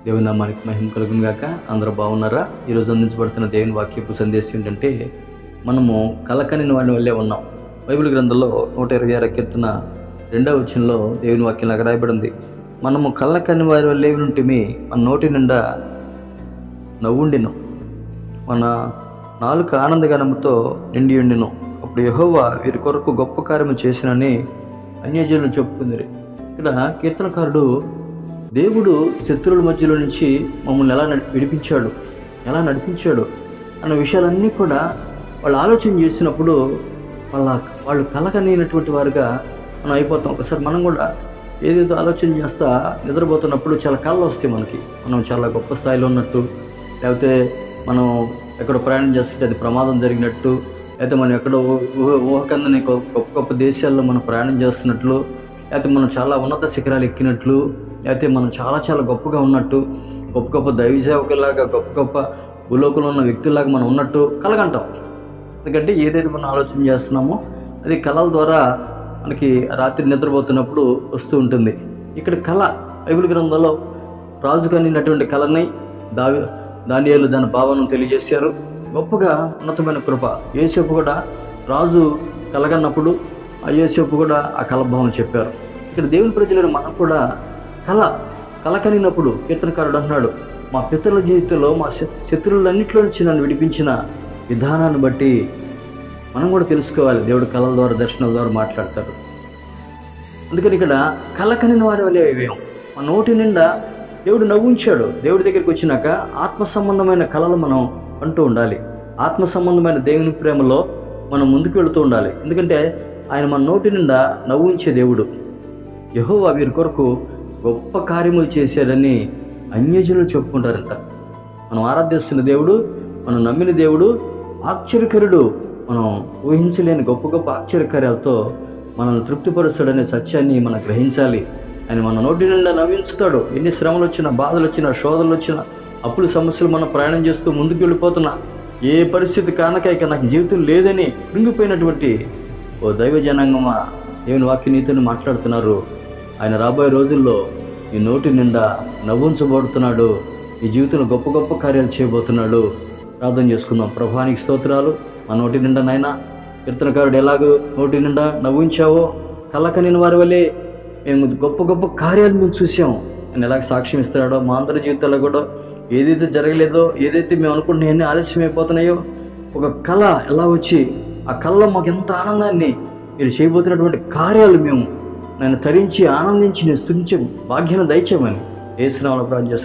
దేవుని నామానికి మహిమ కలుగును గాక. అందరూ బాగున్నారా? ఈరోజు అందించబడుతున్న దేవుని వాక్యపు సందేశం ఏంటంటే, మనము కలకని వాడి వల్లే ఉన్నాం. బైబిల్ గ్రంథంలో 126 కీర్తన 2వ వచనంలో దేవుని వాక్యం లాగా రాయబడింది. మనము కళ్ళకని వారి వల్లే ఉంటిమి, మన నోటి నిండా నవ్వుండిను, మన నాలుక ఆనందగానముతో నిండి ఉండిను. అప్పుడు యెహోవా వీరి కొరకు గొప్ప కార్యము చేసినని అన్యజనులు చెప్పుకుందరు. ఇక్కడ కీర్తనకారుడు దేవుడు శత్రువుల మధ్యలో నుంచి మమ్మల్ని ఎలా విడిపించాడు, ఎలా నడిపించాడు అన్న విషయాలన్నీ కూడా వాళ్ళు ఆలోచన చేసినప్పుడు వాళ్ళు కలకనైనటువంటి వారుగా మనం అయిపోతాం. ఒకసారి మనం కూడా ఏదేదో ఆలోచన చేస్తా నిద్రపోతున్నప్పుడు చాలా కళ్ళు వస్తాయి మనకి. మనం చాలా గొప్ప స్థాయిలో ఉన్నట్టు, లేకపోతే మనం ఎక్కడ ప్రయాణం చేస్తుంటే అది ప్రమాదం జరిగినట్టు, లేకపోతే మనం ఎక్కడో ఊహకందని గొప్ప గొప్ప దేశాల్లో మనం ప్రయాణం చేస్తున్నట్లు, లేకపోతే మనం చాలా ఉన్నత శిఖరాలు ఎక్కినట్లు, లేకపోతే మనం చాలా చాలా గొప్పగా ఉన్నట్టు, గొప్ప గొప్ప దైవసేవకులాగా గొప్ప గొప్ప భూలోకంలో ఉన్న వ్యక్తుల్లాగా మనం ఉన్నట్టు కలగంటాం. ఎందుకంటే ఏదైతే మనం ఆలోచన చేస్తున్నామో అది కళల ద్వారా మనకి రాత్రి నిద్రపోతున్నప్పుడు వస్తూ ఉంటుంది. ఇక్కడ కళ బైబిల్ గ్రంథంలో రాజు కనినటువంటి కళని దానియేలు దాని భావనను తెలియజేశారు. గొప్పగా ఉన్నతమైన కృప. యోసేపు కూడా రాజు కలగన్నప్పుడు ఆ యోసేపు కూడా ఆ కళభావం చెప్పారు. ఇక్కడ దేవుని ప్రజలను మనం కూడా కళ కనినప్పుడు కీర్తనకారుడు అంటున్నాడు, మా పితరుల జీవితంలో మా శత్రువులన్నింటిలో నుంచి నన్ను విడిపించిన విధానాన్ని బట్టి మనం కూడా తెలుసుకోవాలి. దేవుడు కళల ద్వారా దర్శనాల ద్వారా మాట్లాడతాడు. అందుకని ఇక్కడ కళ కనిన వారి వల్లే అయ్యాం. మన నోటి నిండా దేవుడు నవ్వుంచాడు. దేవుడి దగ్గరికి వచ్చినాక ఆత్మ సంబంధమైన కళలు మనం అంటూ ఉండాలి. ఆత్మ సంబంధమైన దేవుని ప్రేమలో మనం ముందుకు వెళుతూ ఉండాలి. ఎందుకంటే ఆయన మన నోటి నిండా నవ్వుంచే దేవుడు. యెహోవా వీరి కొరకు గొప్ప కార్యములు చేశాడని అన్యజనులు చెప్పుకుంటారంట. మనం ఆరాధిస్తున్న దేవుడు, మనం నమ్మిన దేవుడు ఆశ్చర్యకరుడు. మనం ఊహించలేని గొప్ప గొప్ప ఆశ్చర్యకార్యాలతో మనల్ని తృప్తిపరుస్తాడనే సత్యాన్ని మనం గ్రహించాలి. ఆయన మన నోటి నిండా నవ్వించుతాడు. ఎన్ని శ్రమలు వచ్చినా, బాధలు వచ్చినా, శోధనలు వచ్చినా, అప్పుల సమస్యలు మనం ప్రయాణం చేస్తూ ముందుకు వెళ్ళిపోతున్నా, ఏ పరిస్థితి కానక ఇక నాకు జీవితం లేదని కృంగిపోయినటువంటి ఓ దైవ జనాంగమా, దేవుని వాక్య నీతిని మాట్లాడుతున్నారు. ఆయన రాబోయే రోజుల్లో నీ నోటి నిండా నవ్వుంచబడుతున్నాడు. నీ జీవితంలో గొప్ప గొప్ప కార్యాలు చేయబోతున్నాడు. ప్రార్థన చేసుకుందాం. ప్రభువానికి స్తోత్రాలు. మా నోటి నిండా నాయన, కీర్తనకారుడు ఎలాగో నోటి నిండా నవ్వించావో కళ్ళకనిన వారి వల్లే మేము గొప్ప గొప్ప కార్యాలు మేము చూసాం అని ఎలాగ సాక్ష్యం ఇస్తున్నాడో, మా అందరి జీవితాల్లో కూడా ఏదైతే జరగలేదో, ఏదైతే మేము అనుకుంటున్నా ఆలస్యం అయిపోతున్నాయో, ఒక కళ ఎలా వచ్చి ఆ కళలో మాకు ఎంత ఆనందాన్ని మీరు చేయబోతున్నటువంటి కార్యాలు మేము నేను తరించి ఆనందించి నేను స్తుతించే భాగ్యాన్ని దయచేయమని యేసు నామములో ప్రార్థన చేస్తున్నాను.